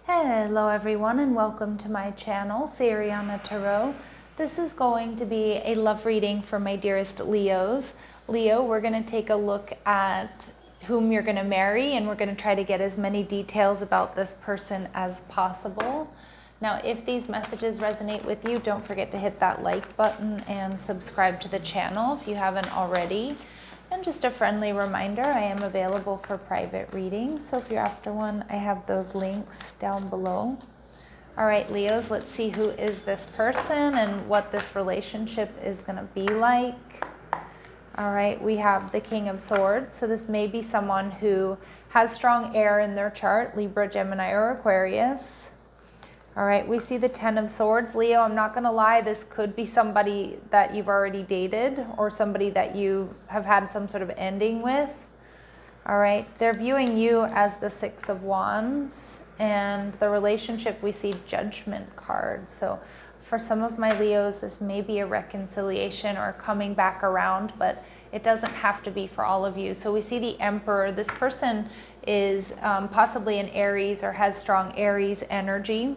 Hello everyone and welcome to my channel, Siriana Tarot. This is going to be a love reading for my dearest Leos. Leo, we're going to take a look at whom you're going to marry, and we're going to try to get as many details about this person as possible. Now, if these messages resonate with you, don't forget to hit that like button and subscribe to the channel if you haven't already. And just a friendly reminder, I am available for private readings, so if you're after one, I have those links down below. All right, Leos, let's see who is this person and what this relationship is going to be like. All right, we have the King of Swords, so this may be someone who has strong air in their chart, Libra, Gemini, or Aquarius. All right, we see the Ten of Swords. Leo, I'm not going to lie, this could be somebody that you've already dated or somebody that you have had some sort of ending with. All right, they're viewing you as the Six of Wands, and the relationship, we see Judgment card. So for some of my Leos, this may be a reconciliation or coming back around, but it doesn't have to be for all of you. So we see the Emperor. This person is possibly an Aries or has strong Aries energy,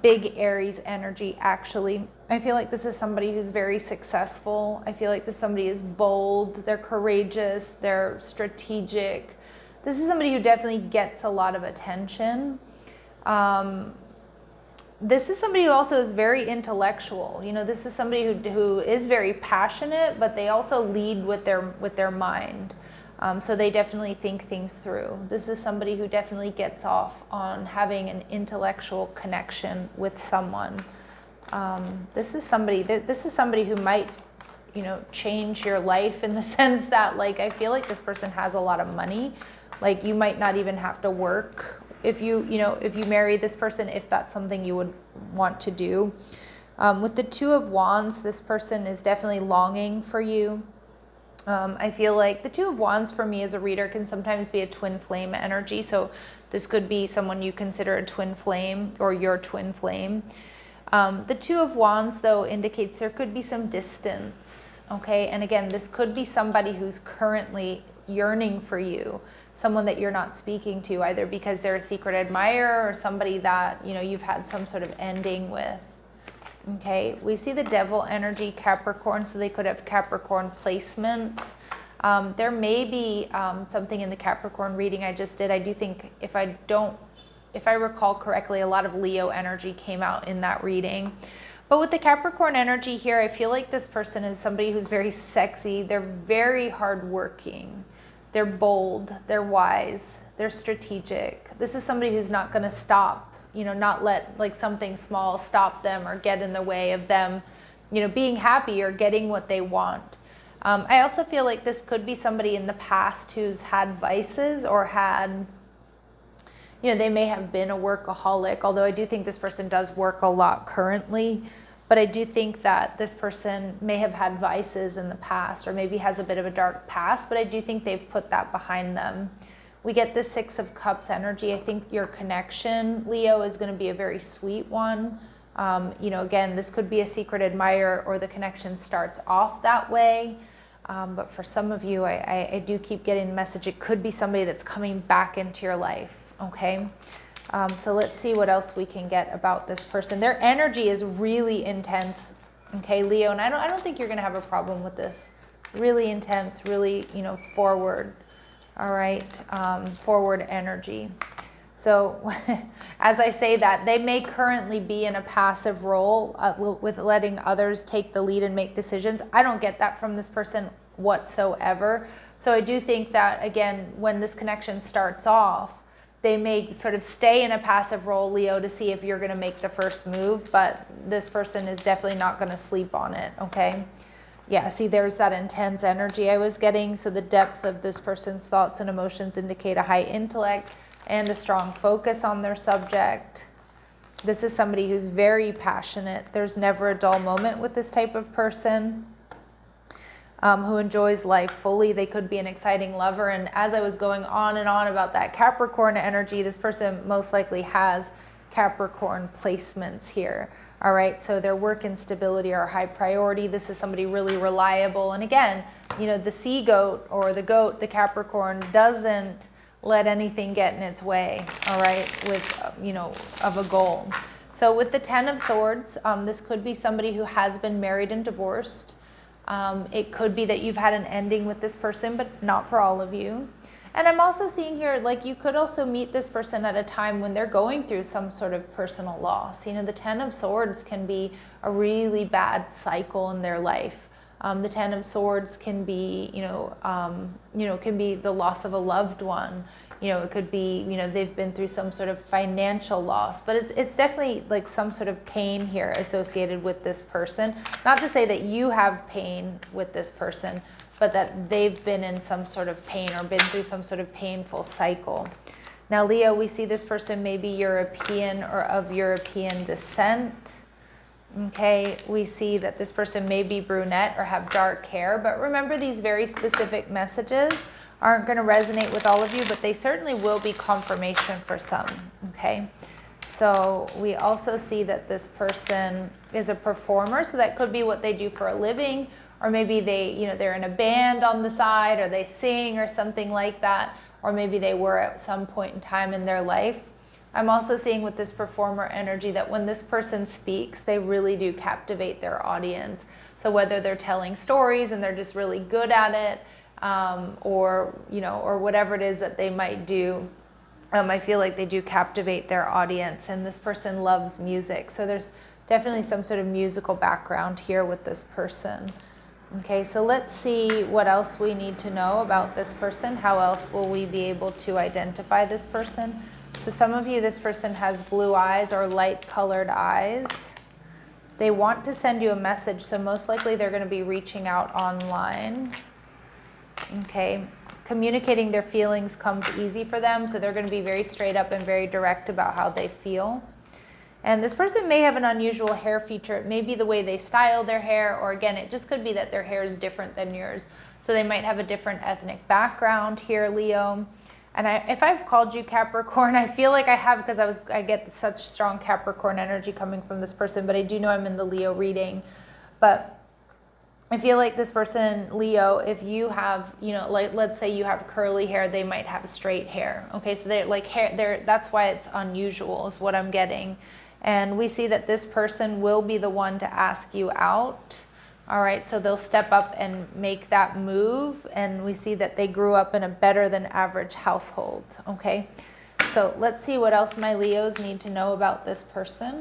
big Aries energy actually. I feel like this is somebody who's very successful. I feel like this somebody is bold, they're courageous, they're strategic. This is somebody who definitely gets a lot of attention. This is somebody who also is very intellectual. You know, this is somebody who is very passionate, but they also lead with their mind. So they definitely think things through. This is somebody who definitely gets off on having an intellectual connection with someone. This is somebody who might, you know, change your life in the sense that, like, I feel like this person has a lot of money. Like, you might not even have to work if you marry this person, if that's something you would want to do. With the Two of Wands, this person is definitely longing for you. I feel like the Two of Wands for me as a reader can sometimes be a twin flame energy. So this could be someone you consider a twin flame or your twin flame. The Two of Wands, though, indicates there could be some distance. Okay. And again, this could be somebody who's currently yearning for you, someone that you're not speaking to, either because they're a secret admirer or somebody that, you know, you've had some sort of ending with. Okay, we see the Devil energy, Capricorn, so they could have Capricorn placements. There may be something in the Capricorn reading I just did. I do think, if I recall correctly, a lot of Leo energy came out in that reading. But with the Capricorn energy here, I feel like this person is somebody who's very sexy. They're very hardworking. They're bold. They're wise. They're strategic. This is somebody who's not going to stop, you know, not let like something small stop them or get in the way of them, you know, being happy or getting what they want. I also feel like this could be somebody in the past who's had vices or had, you know, they may have been a workaholic, although I do think this person does work a lot currently. But I do think that this person may have had vices in the past, or maybe has a bit of a dark past, but I do think they've put that behind them. We get the Six of Cups energy. I think your connection, Leo, is going to be a very sweet one. You know, again, this could be a secret admirer, or the connection starts off that way. But for some of you, I do keep getting the message it could be somebody that's coming back into your life, okay? So let's see what else we can get about this person. Their energy is really intense, okay, Leo? And I don't think you're going to have a problem with this. Really intense, really, you know, forward. All right, forward energy. So as I say that, they may currently be in a passive role with letting others take the lead and make decisions. I don't get that from this person whatsoever. So I do think that, again, when this connection starts off, they may sort of stay in a passive role, Leo, to see if you're going to make the first move, but this person is definitely not going to sleep on it, okay? Yeah, see, there's that intense energy I was getting. So the depth of this person's thoughts and emotions indicate a high intellect and a strong focus on their subject. This is somebody who's very passionate. There's never a dull moment with this type of person. Who enjoys life fully. They could be an exciting lover. And as I was going on and on about that Capricorn energy, this person most likely has Capricorn placements here. All right, so their work and stability are a high priority. This is somebody really reliable. And again, you know, the sea goat or the goat, the Capricorn, doesn't let anything get in its way, all right, with, you know, of a goal. So with the Ten of Swords, this could be somebody who has been married and divorced. It could be that you've had an ending with this person, but not for all of you. And I'm also seeing here, like, you could also meet this person at a time when they're going through some sort of personal loss. You know, the Ten of Swords can be a really bad cycle in their life. The Ten of Swords can be, can be the loss of a loved one. You know, it could be, you know, they've been through some sort of financial loss, but it's definitely like some sort of pain here associated with this person. Not to say that you have pain with this person, but that they've been in some sort of pain or been through some sort of painful cycle. Now, Leo, we see this person may be European or of European descent. Okay, we see that this person may be brunette or have dark hair, but remember, these very specific messages aren't going to resonate with all of you, but they certainly will be confirmation for some. Okay, so we also see that this person is a performer, so that could be what they do for a living, or maybe they, you know, they're in a band on the side, or they sing or something like that, or maybe they were at some point in time in their life. I'm also seeing with this performer energy that when this person speaks, they really do captivate their audience. So whether they're telling stories and they're just really good at it, or, you know, or whatever it is that they might do, I feel like they do captivate their audience, and this person loves music. So there's definitely some sort of musical background here with this person. Okay, so let's see what else we need to know about this person. How else will we be able to identify this person? So some of you, this person has blue eyes or light colored eyes. They want to send you a message, so most likely they're going to be reaching out online. Okay, communicating their feelings comes easy for them, so they're going to be very straight up and very direct about how they feel. And this person may have an unusual hair feature. It may be the way they style their hair, or again, it just could be that their hair is different than yours. So they might have a different ethnic background here, Leo. And if I've called you Capricorn, I feel like I have, because I get such strong Capricorn energy coming from this person, but I do know I'm in the Leo reading. But I feel like this person, Leo, if you have, you know, like, let's say you have curly hair, they might have straight hair. Okay, so they're like hair, that's why it's unusual is what I'm getting. And we see that this person will be the one to ask you out. All right, so they'll step up and make that move. And we see that they grew up in a better than average household. Okay, so let's see what else my Leos need to know about this person.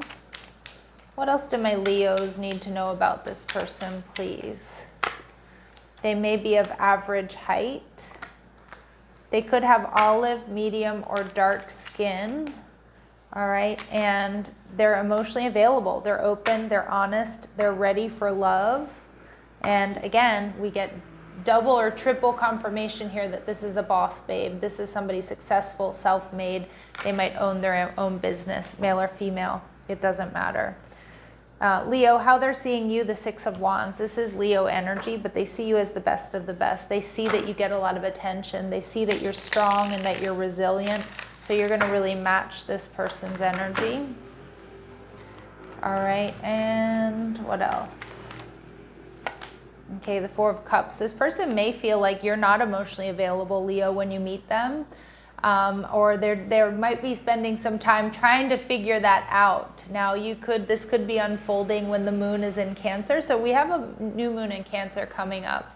What else do my Leos need to know about this person, please? They may be of average height. They could have olive, medium, or dark skin. All right, and they're emotionally available. They're open, they're honest, they're ready for love. And again, we get double or triple confirmation here that this is a boss babe. This is somebody successful, self-made. They might own their own business, male or female. It doesn't matter. Leo, how they're seeing you, the Six of Wands. This is Leo energy, but they see you as the best of the best. They see that you get a lot of attention. They see that you're strong and that you're resilient. So you're going to really match this person's energy. All right, and what else? Okay, the Four of Cups. This person may feel like you're not emotionally available, Leo, when you meet them. Or they might be spending some time trying to figure that out. Now, this could be unfolding when the moon is in Cancer. So we have a new moon in Cancer coming up.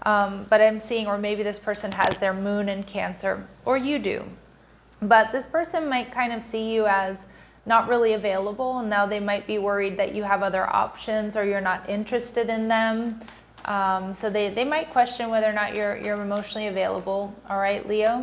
But I'm seeing, or maybe this person has their moon in Cancer, or you do. But this person might kind of see you as not really available. And now they might be worried that you have other options or you're not interested in them. So they might question whether or not you're emotionally available. All right, Leo.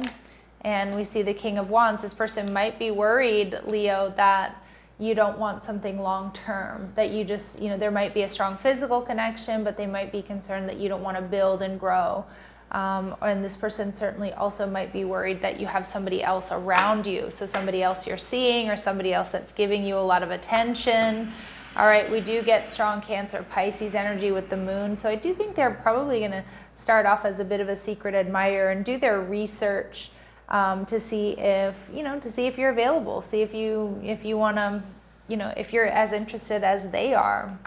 And we see the King of Wands. This person might be worried, Leo, that you don't want something long-term, that you just, there might be a strong physical connection, but they might be concerned that you don't want to build and grow. And this person certainly also might be worried that you have somebody else around you. So somebody else you're seeing, or somebody else that's giving you a lot of attention. All right, we do get strong Cancer, Pisces energy with the moon. So I do think they're probably going to start off as a bit of a secret admirer and do their research to see if, if you're available, see if you want to, if you're as interested as they are.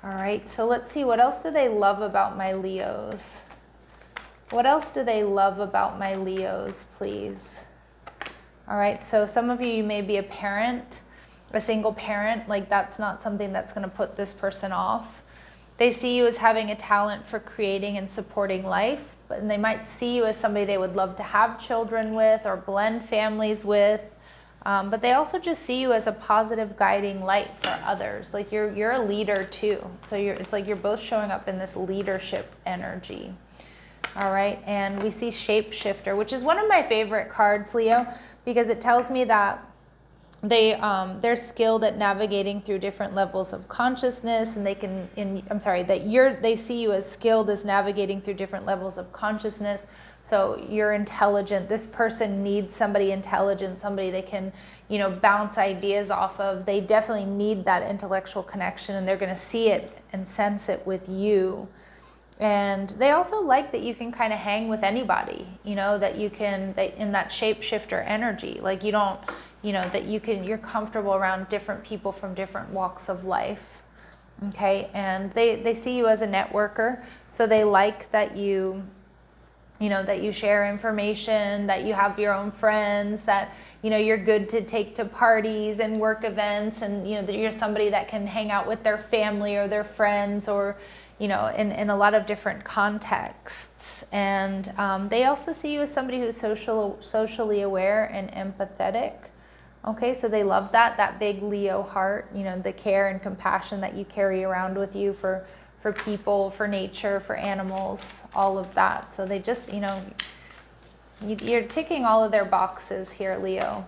All right, so let's see, what else do they love about my Leos? What else do they love about my Leos, please? All right, so some of you may be a parent, a single parent. Like, that's not something that's going to put this person off. They see you as having a talent for creating and supporting life, but they might see you as somebody they would love to have children with or blend families with. But they also just see you as a positive guiding light for others. Like, you're a leader too. So it's like you're both showing up in this leadership energy. All right, and we see Shapeshifter, which is one of my favorite cards, Leo, because it tells me that they're skilled at navigating through different levels of consciousness, and they see you as skilled as navigating through different levels of consciousness. So you're intelligent. This person needs somebody intelligent, somebody they can, bounce ideas off of. They definitely need that intellectual connection, and they're going to see it and sense it with you. And they also like that you can kind of hang with anybody, that you can, in that shapeshifter energy, like you don't, that you're comfortable around different people from different walks of life. Okay. And they see you as a networker. So they like that that you share information, that you have your own friends, that, you're good to take to parties and work events, and, that you're somebody that can hang out with their family or their friends, or, in a lot of different contexts. And they also see you as somebody who's socially aware and empathetic. Okay, so they love that big Leo heart, the care and compassion that you carry around with you for people, for nature, for animals, all of that. So they just, you're ticking all of their boxes here, Leo.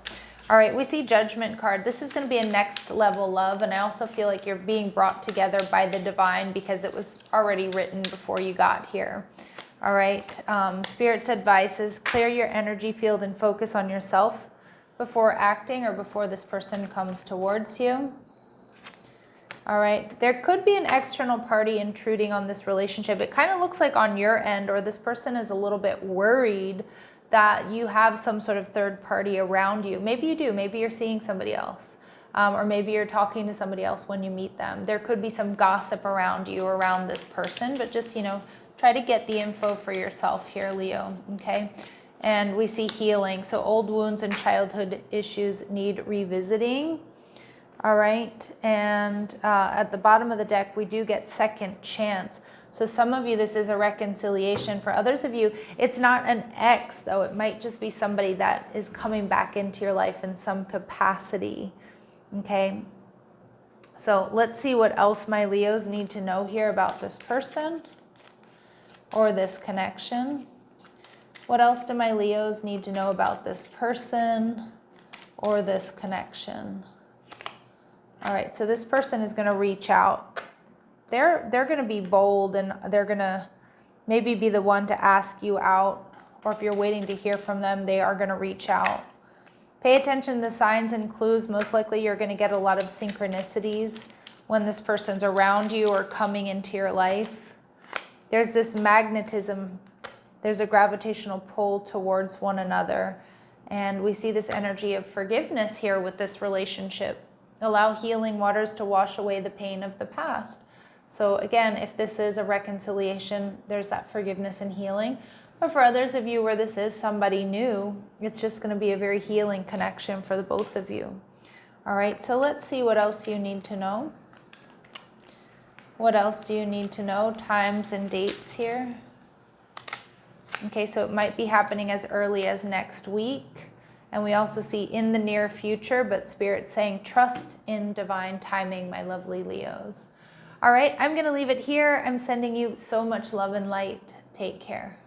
All right, we see Judgment card. This is going to be a next level love, and I also feel like you're being brought together by the divine because it was already written before you got here. All right, Spirit's advice is clear your energy field and focus on yourself before acting or before this person comes towards you. All right, there could be an external party intruding on this relationship. It kind of looks like on your end, or this person is a little bit worried that you have some sort of third party around you. Maybe you do, maybe you're seeing somebody else, or maybe you're talking to somebody else when you meet them. There could be some gossip around you, around this person, but just, try to get the info for yourself here, Leo, okay? And we see healing. So old wounds and childhood issues need revisiting. All right, and at the bottom of the deck, we do get second chance. So some of you, this is a reconciliation. For others of you, it's not an ex, though. It might just be somebody that is coming back into your life in some capacity, okay? So let's see what else my Leos need to know here about this person or this connection. What else do my Leos need to know about this person or this connection? All right, so this person is going to reach out. They're going to be bold, and they're going to maybe be the one to ask you out, or if you're waiting to hear from them, they are going to reach out. Pay attention to the signs and clues. Most likely you're going to get a lot of synchronicities when this person's around you or coming into your life. There's this magnetism. There's a gravitational pull towards one another. And we see this energy of forgiveness here with this relationship. Allow healing waters to wash away the pain of the past. So again, if this is a reconciliation, there's that forgiveness and healing. But for others of you where this is somebody new, it's just going to be a very healing connection for the both of you. All right, so let's see what else you need to know. What else do you need to know? Times and dates here. Okay, so it might be happening as early as next week. And we also see in the near future, but Spirit's saying trust in divine timing, my lovely Leos. All right, I'm going to leave it here. I'm sending you so much love and light. Take care.